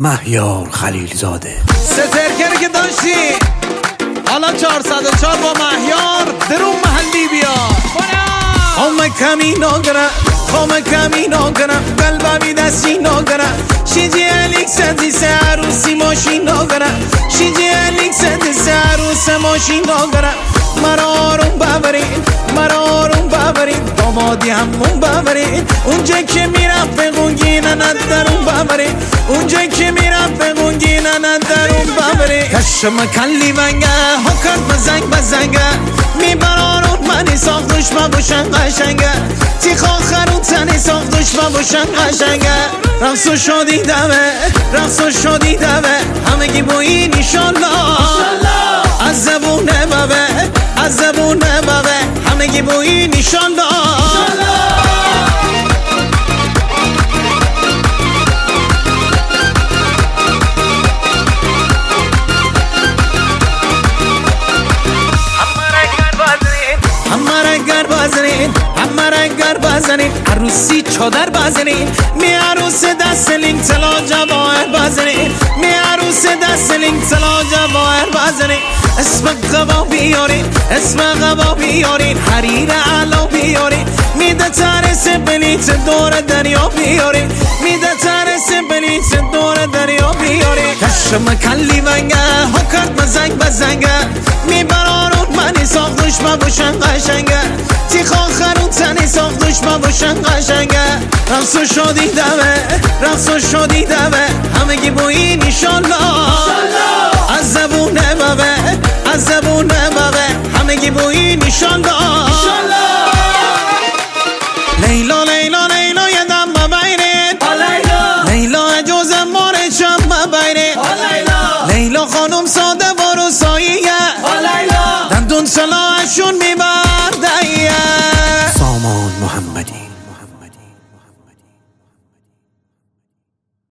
مهیار خلیلزاده سترکری که داشتی حالا 404 با مهیار درون محلی بیار کمی ناگرم کمی ناگرم قلبمی دستی ناگرم شیجی الیک سدیس عروسی ماشین ناگرم شیجی الیک سدیس عروس ماشین ناگرم مرا آروم ببرین دامادی همون ببرین اونجا که میرم بگونگی نه درون ببرین اونجا که میرم بگونگی نه درون ببرین کشم کلی ونگه حکر بزنگه میبرارون منی ساخت دشمن باشن قشنگه تیخا خرون تنی ساخت دشمن باشن قشنگه رقص و شادی دوه همگی بویین ایشالله از زبونه بابه همگی بویین ایشالله همه رنگر بزنین عروسی چادر بزنین می عروس دست لینک تلا جواهر بزنین می عروس دست لینک تلا جواهر بزنین اسم قبا بیارین حریر علا بیارین میده ترس بلیت دور دریا بیارین میده ترس بلیت دور دریا بیارین کشم کلی ونگه حکرت بزنگه میبرارون منی ساخت دشمن باشن قشنگه تیخا خرون تنی ساخت دشمن باشن قشنگه رقص و شادی دوه همگی بویین ایشالله از زبونه بابه همگی بویین ایشالله